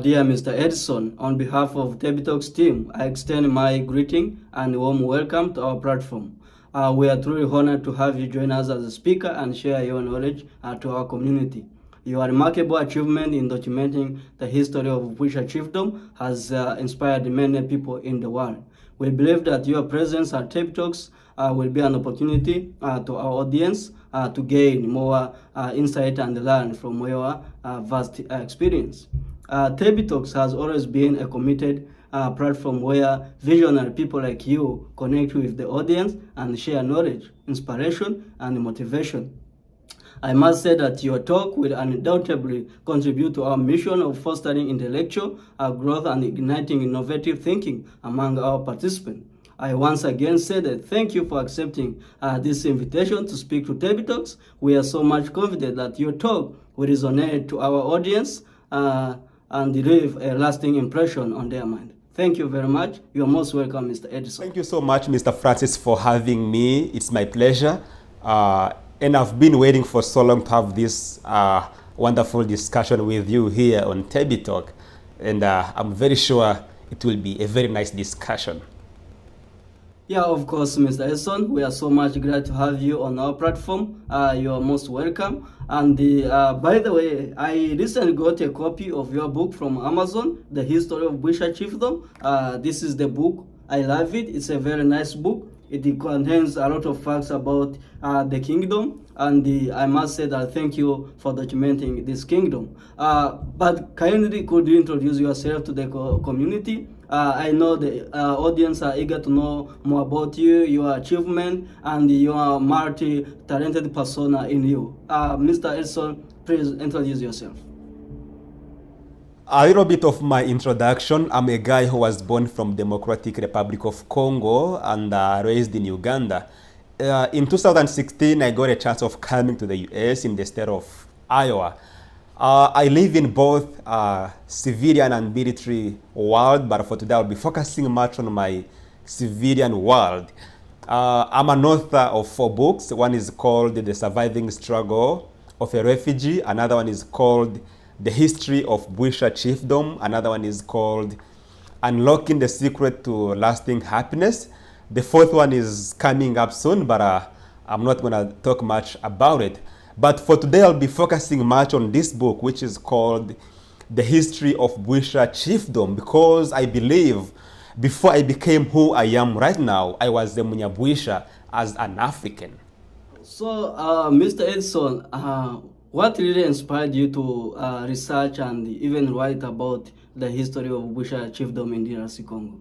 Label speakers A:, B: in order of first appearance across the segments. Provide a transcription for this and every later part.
A: Dear Mr. Edison, on behalf of Talks team, I extend my greeting and warm welcome to our platform. We are truly honored to have you join us as a speaker and share your knowledge to our community. Your remarkable achievement in documenting the history of Bwisha Chiefdom has inspired many people in the world. We believe that your presence at Talks will be an opportunity to our audience to gain more insight and learn from your vast experience. Talks has always been a committed platform where visionary people like you connect with the audience and share knowledge, inspiration, and motivation. I must say that your talk will undoubtedly contribute to our mission of fostering intellectual growth and igniting innovative thinking among our participants. I once again say that thank you for accepting this invitation to speak to Talks. We are so much confident that your talk will resonate to our audience and leave a lasting impression on their mind. Thank you very much. You are most welcome, Mr. Edison.
B: Thank you so much, Mr. Francis, for having me. It's my pleasure. And I've been waiting for so long to have this wonderful discussion with you here on Talk. And I'm very sure it will be a very nice discussion.
A: Yeah, of course, Mr. Edison. We are so much glad to have you on our platform. You are most welcome. And by the way, I recently got a copy of your book from Amazon, The History of Bwisha Chiefdom. This is the book. I love it. It's a very nice book. It contains a lot of facts about the kingdom, and I must say that thank you for documenting this kingdom. But kindly, could you introduce yourself to the community? I know the audience are eager to know more about you, your achievement, and your multi-talented persona in you. Mr. Edison, please introduce yourself.
B: A little bit of my introduction. I'm a guy who was born from Democratic Republic of Congo and raised in Uganda. In 2016, I got a chance of coming to the US in the state of Iowa. I live in both civilian and military world, but for today I'll be focusing much on my civilian world. I'm an author of 4 books. One is called The Surviving Struggle of a Refugee. Another one is called The History of Bwisha Chiefdom. Another one is called Unlocking the Secret to Lasting Happiness. The 4th one is coming up soon, but I'm not going to talk much about it. But for today, I'll be focusing much on this book, which is called The History of Bwisha Chiefdom, because I believe before I became who I am right now, I was a Munyabwisha as an African.
A: So, Mr. Edison, what really inspired you to research and even write about the history of Bwisha Chiefdom in DRC Congo?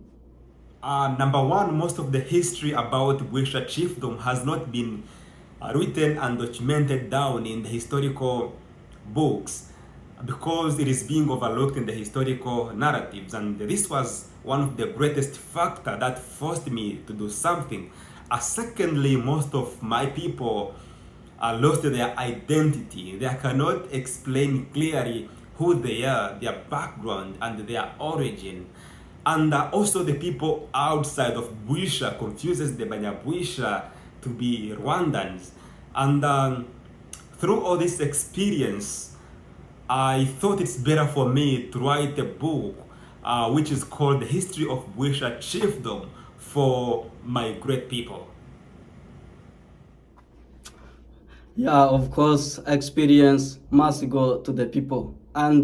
B: Number one, most of the history about Bwisha Chiefdom has not been written and documented down in the historical books because it is being overlooked in the historical narratives. And this was one of the greatest factors that forced me to do something. Secondly, most of my people lost their identity. They cannot explain clearly who they are, their background, and their origin. And also the people outside of Bwisha confuses the Banyabwisha to be Rwandans. And through all this experience, I thought it's better for me to write a book which is called The History of Bwisha Chiefdom for my great people.
A: Yeah, of course, experience must go to the people. And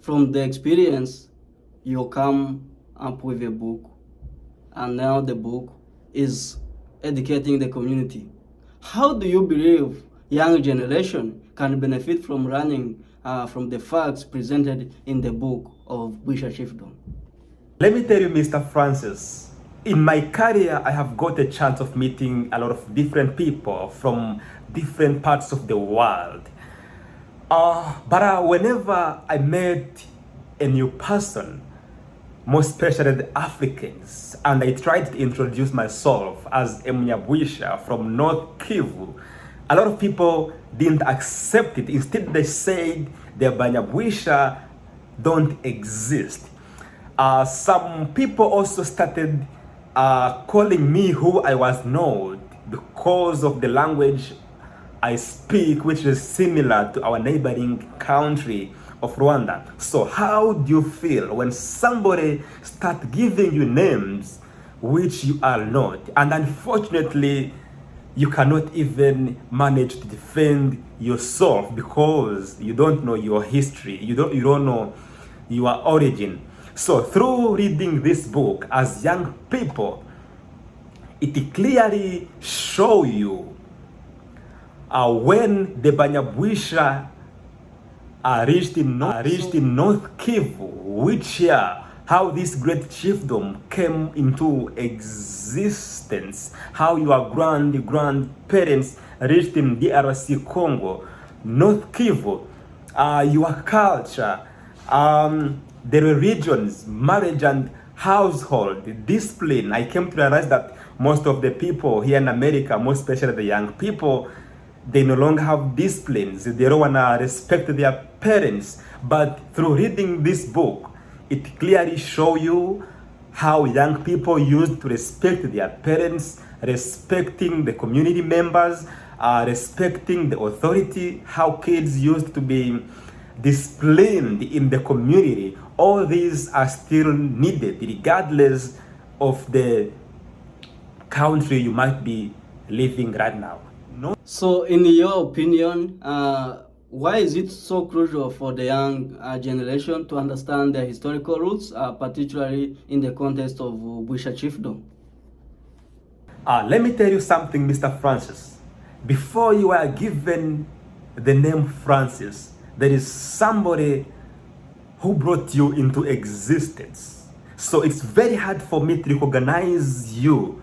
A: from the experience, you come up with a book. And now the book is educating the community. How do you believe young generation can benefit from learning from the facts presented in the book of Bwisha Chiefdom?
B: Let me tell you, Mr. Francis, in my career, I have got a chance of meeting a lot of different people from different parts of the world. But whenever I met a new person, most especially the Africans, and I tried to introduce myself as a Munyabwisha from North Kivu, a lot of people didn't accept it. Instead, they said the Banyabwisha don't exist. Some people also started calling me who I was not because of the language I speak, which is similar to our neighboring country of Rwanda. So how do you feel when somebody start giving you names which you are not, and unfortunately you cannot even manage to defend yourself because you don't know your history, you don't know your origin? So through reading this book as young people, it clearly show you when the Bwisha reached in North Kivu, which year, how this great chiefdom came into existence, how your grandparents reached in DRC Congo, North Kivu, your culture, the religions, marriage and household, discipline. I came to realize that most of the people here in America, most especially the young people, they no longer have disciplines. They don't want to respect their parents. But through reading this book, it clearly shows you how young people used to respect their parents, respecting the community members, respecting the authority, how kids used to be disciplined in the community. All these are still needed regardless of the country you might be living right now. No?
A: So, in your opinion, why is it so crucial for the young generation to understand their historical roots, particularly in the context of Bwisha Chiefdom?
B: Let me tell you something, Mr. Francis. Before you are given the name Francis, there is somebody who brought you into existence. So it's very hard for me to recognize you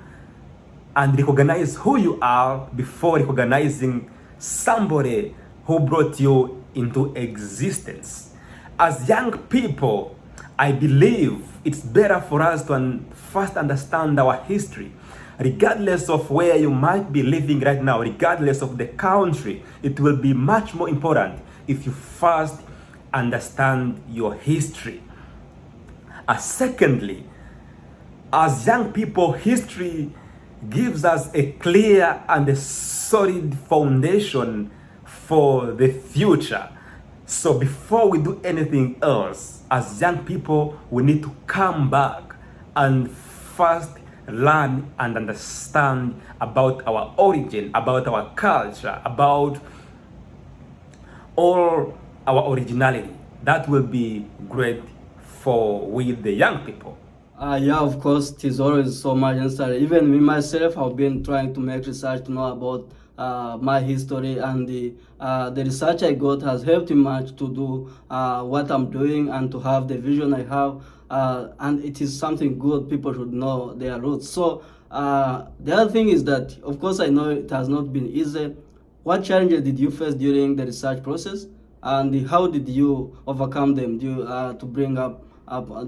B: and recognize who you are before recognizing somebody who brought you into existence. As young people, I believe it's better for us to first understand our history. Regardless of where you might be living right now, regardless of the country, it will be much more important if you first understand your history. Secondly, as young people, history gives us a clear and a solid foundation for the future. So before we do anything else, as young people, we need to come back and first learn and understand about our origin, about our culture, about all our originality. That will be great for with the young people.
A: Yeah, of course, it is always so much necessary. Even me myself, I've been trying to make research to know about my history, and the research I got has helped me much to do what I'm doing and to have the vision I have. And it is something good. People should know their roots. So the other thing is that, of course, I know it has not been easy. What challenges did you face during the research process, and how did you overcome them to bring up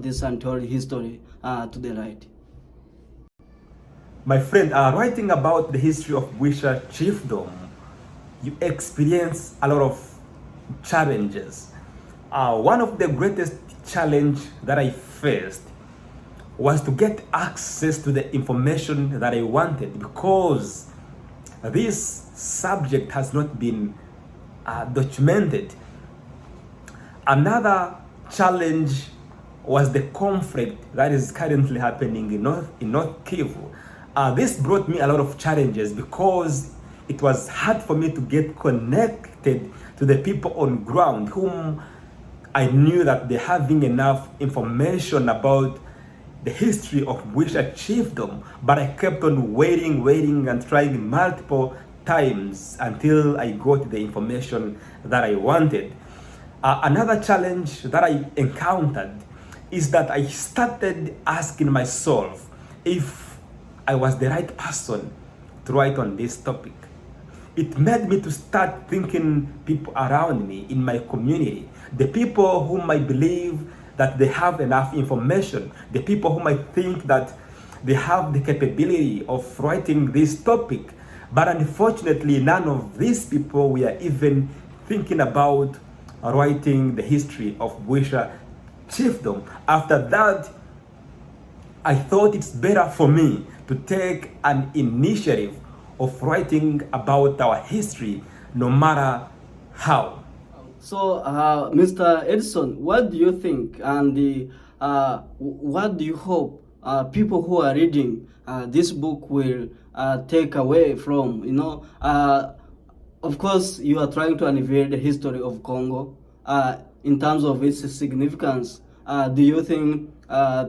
A: this untold history to the light?
B: My friend, writing about the history of Bwisha Chiefdom, you experience a lot of challenges. One of the greatest challenge that I faced was to get access to the information that I wanted, because this subject has not been documented. Another challenge was the conflict that is currently happening in North Kivu. This brought me a lot of challenges because it was hard for me to get connected to the people on ground whom I knew that they're having enough information about the history of Bwisha Chiefdom, but I kept on waiting and trying multiple times until I got the information that I wanted. Another challenge that I encountered is that I started asking myself if I was the right person to write on this topic. It made me to start thinking people around me in my community, the people whom I believe that they have enough information, the people whom I think that they have the capability of writing this topic. But unfortunately, none of these people were even thinking about writing the history of Bwisha Chiefdom. After that, I thought it's better for me to take an initiative of writing about our history, no matter how.
A: So, Mr. Edison, what do you think, and what do you hope people who are reading this book will take away from? Of course, you are trying to unveil the history of Congo in terms of its significance. Do you think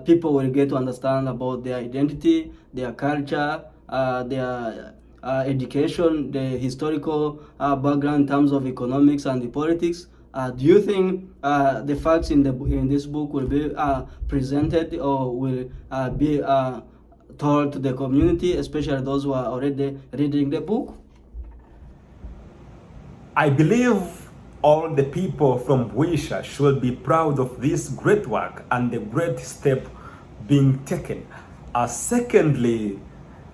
A: people will get to understand about their identity, their culture, their education, the historical background in terms of economics and the politics? Do you think the facts in this book will be presented or will be told to the community, especially those who are already reading the book?
B: I believe all the people from Bwisha should be proud of this great work and the great step being taken. Secondly,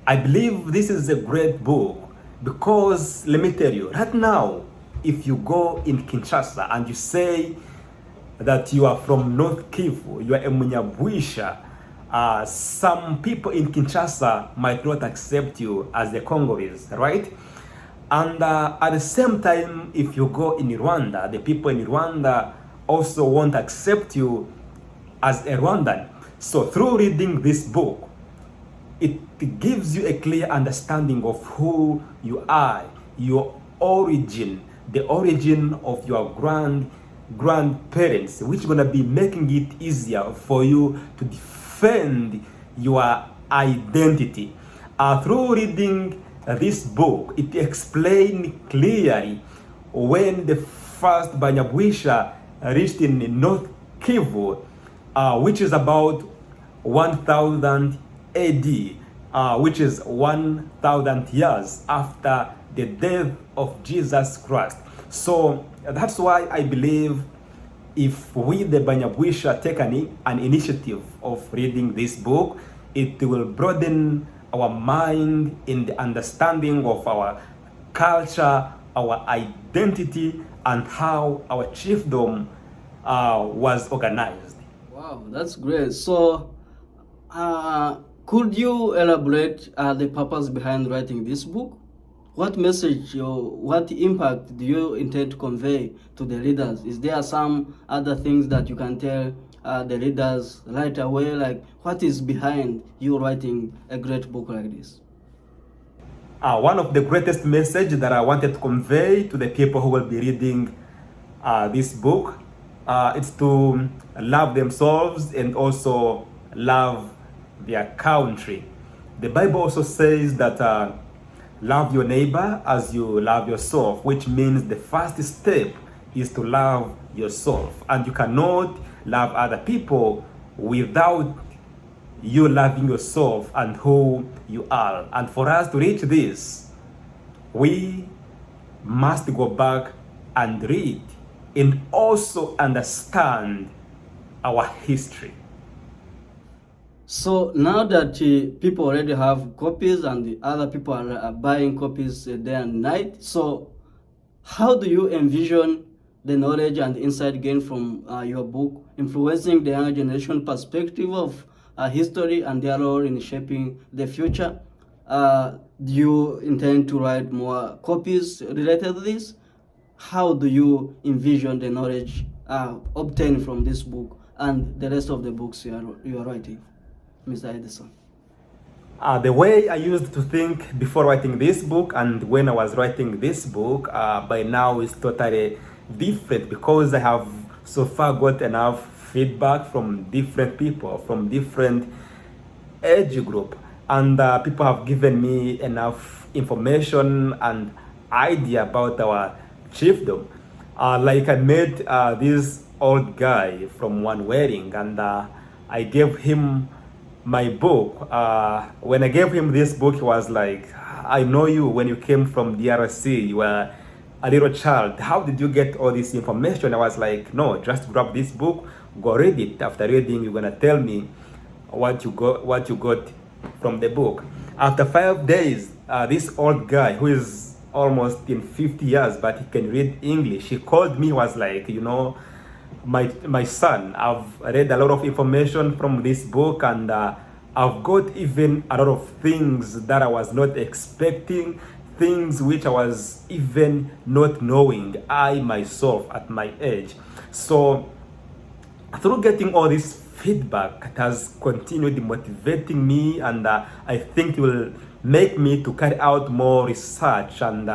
B: I believe this is a great book because, let me tell you, right now, if you go in Kinshasa and you say that you are from North Kivu, you are a Munyabwisha, some people in Kinshasa might not accept you as the Congolese, right? And at the same time, if you go in Rwanda, the people in Rwanda also won't accept you as a Rwandan. So through reading this book, it gives you a clear understanding of who you are, your origin, the origin of your grandparents, which is going to be making it easier for you to defend your identity. Through reading this book, it explains clearly when the first Banyabwisha reached in North Kivu, which is about 1000 AD, which is 1000 years after the death of Jesus Christ. So that's why I believe if we, the Banyabwisha, take an initiative of reading this book, it will broaden our mind in the understanding of our culture, our identity, and how our chiefdom was organized.
A: Wow, that's great. So, could you elaborate the purpose behind writing this book? What message or what impact do you intend to convey to the readers? Is there some other things that you can tell the readers right away? Like, what is behind you writing a great book like this?
B: One of the greatest messages that I wanted to convey to the people who will be reading this book is to love themselves and also love their country. The Bible also says that love your neighbor as you love yourself, which means the first step is to love yourself. And you cannot love other people without you loving yourself and who you are. And for us to reach this, we must go back and read and also understand our history.
A: So now that people already have copies and the other people are buying copies day and night, so how do you envision the knowledge and insight gained from your book influencing the younger generation perspective of history and their role in shaping the future? Do you intend to write more copies related to this? How do you envision the knowledge obtained from this book and the rest of the books you are writing, Mr. Edison?
B: The way I used to think before writing this book and when I was writing this book by now is totally different because I have so far got enough feedback from different people, from different age group, and people have given me enough information and idea about our chiefdom. Like I met this old guy from one wedding and I gave him my book. When I gave him this book, he was like, I know you when you came from DRC, you were a little child. How did you get all this information? I was like, no, just grab this book, go read it. After reading, you're gonna tell me what you got from the book. After 5 days, this old guy who is almost in 50 years, but he can read English, he called me, was like, you know, my son, I've read a lot of information from this book and I've got even a lot of things that I was not expecting, things which I was even not knowing, I myself at my age. So through getting all this feedback, it has continued motivating me, and I think it will make me to carry out more research and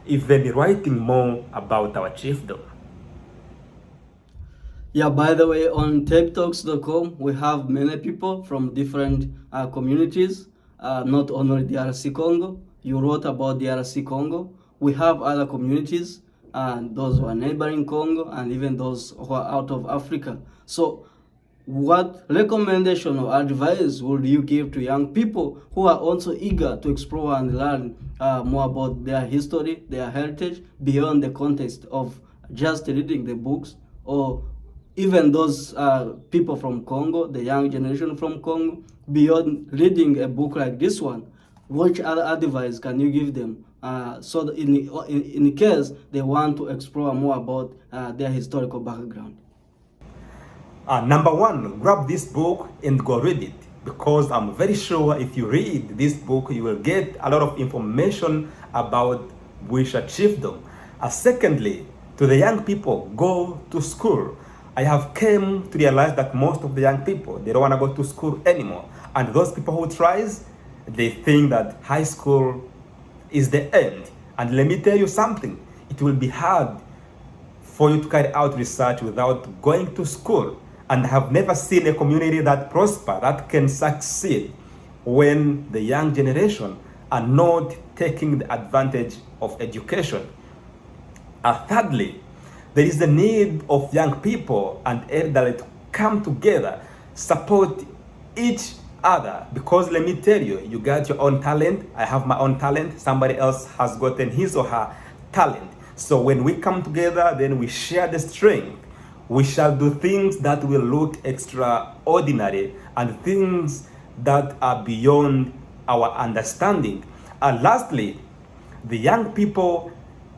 B: even writing more about our chiefdom.
A: Yeah, by the way, on TechTalks.com, we have many people from different communities, not only DRC Congo. You wrote about DRC Congo. We have other communities, those who are neighboring Congo, and even those who are out of Africa. So, what recommendation or advice would you give to young people who are also eager to explore and learn more about their history, their heritage, beyond the context of just reading the books, or even those people from Congo, the young generation from Congo, beyond reading a book like this one? What other advice can you give them so that in case they want to explore more about their historical background?
B: Number one, grab this book and go read it, because I'm very sure if you read this book, you will get a lot of information about Bwisha Chiefdom. Secondly, to the young people, go to school. I have came to realize that most of the young people, they don't want to go to school anymore. And those people who tries, they think that high school is the end. And let me tell you something, it will be hard for you to carry out research without going to school. And I have never seen a community that prosper, that can succeed, when the young generation are not taking the advantage of education. Thirdly, there is the need of young people and elderly to come together, support each other, because let me tell you, you got your own talent, I have my own talent, somebody else has gotten his or her talent. So when we come together, then we share the strength. We shall do things that will look extraordinary and things that are beyond our understanding. And lastly, the young people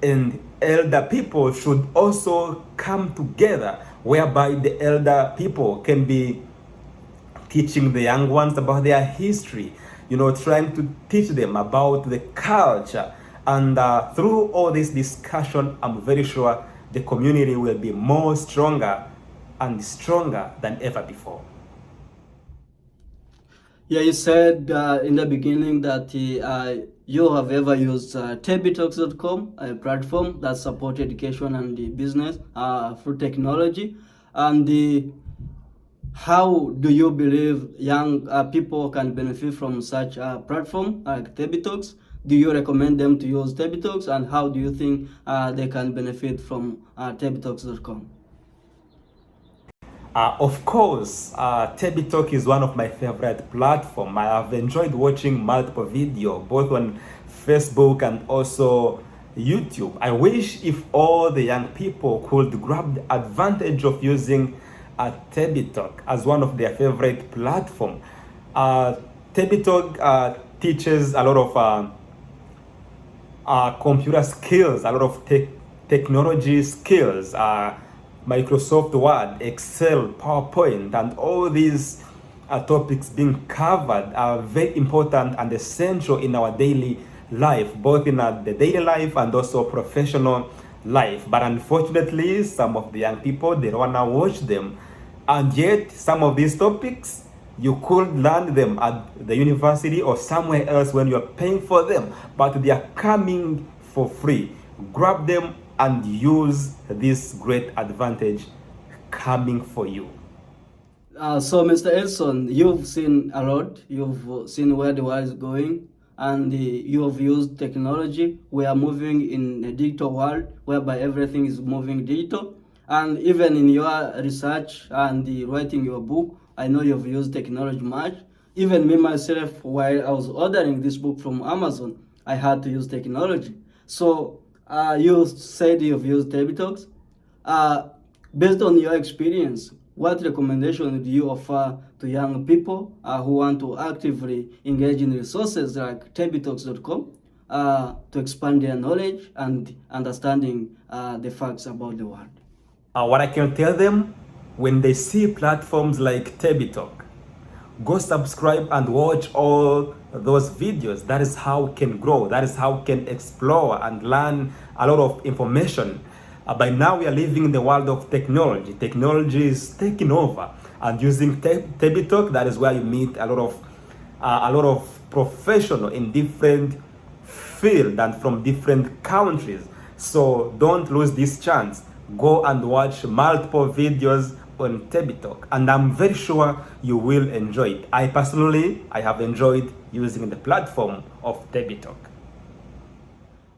B: and elder people should also come together, whereby the elder people can be teaching the young ones about their history, trying to teach them about the culture. And through all this discussion, I'm very sure the community will be more stronger and stronger than ever before.
A: Yeah, you said in the beginning that you have ever used TechTalks.com, a platform that supports education and the business through technology. And how do you believe young people can benefit from such a platform like TechTalks? Do you recommend them to use TechTalks, and how do you think they can benefit from TechTalks.com?
B: Of course, Talk is one of my favorite platforms. I have enjoyed watching multiple videos, both on Facebook and also YouTube. I wish if all the young people could grab the advantage of using Talk as one of their favorite platforms. Talk teaches a lot of computer skills, a lot of technology skills, Microsoft Word, Excel, PowerPoint, and all these topics being covered are very important and essential in our daily life, both in the daily life and also professional life. But unfortunately, some of the young people, they don't want to watch them. And yet, some of these topics, you could learn them at the university or somewhere else when you're paying for them, but they are coming for free. Grab them and use this great advantage coming for you.
A: So, Mr. Edison, you've seen a lot. You've seen where the world is going, and you have used technology. We are moving in a digital world whereby everything is moving digital. And even in your research and writing your book, I know you've used technology much. Even me myself, while I was ordering this book from Amazon, I had to use technology. So you said you've used TechTalks. Based on your experience, what recommendation do you offer to young people who want to actively engage in resources like TechTalks.com to expand their knowledge and understanding the facts about the world?
B: What I can tell them, when they see platforms like Talk, go subscribe and watch all those videos. That is how we can grow. That is how we can explore and learn a lot of information. By now we are living in the world of technology. Technology is taking over, and using Table Talk, that is where you meet a lot of professionals in different fields and from different countries. So don't lose this chance. Go and watch multiple videos on Table Talk, and I'm very sure you will enjoy it. I personally have enjoyed using the platform of Table Talk.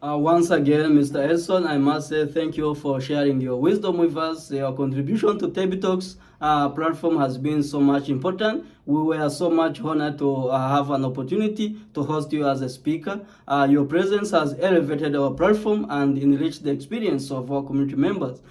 A: Once again, Mr. Edison, I must say thank you for sharing your wisdom with us. Your contribution to Table Talks platform has been so much important. We were so much honored to have an opportunity to host you as a speaker. Your presence has elevated our platform and enriched the experience of our community members.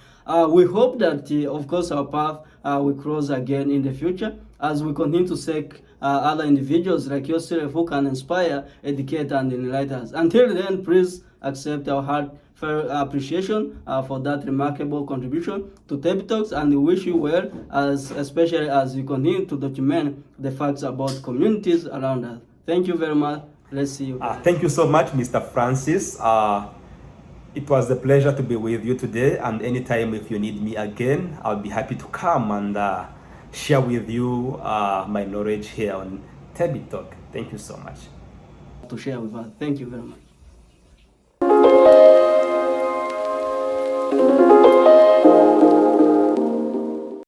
A: We hope that, of course, our path will cross again in the future as we continue to seek other individuals like yourself who can inspire, educate, and enlighten us. Until then, please accept our heartfelt appreciation for that remarkable contribution to Table Talks, and we wish you well, especially as you continue to document the facts about communities around us. Thank you very much. Let's see you.
B: Thank you so much, Mr. Francis. It was a pleasure to be with you today, and anytime if you need me again, I'll be happy to come and share with you my knowledge here on Table Talk. Thank you so much.
A: To share with us. Thank you very much.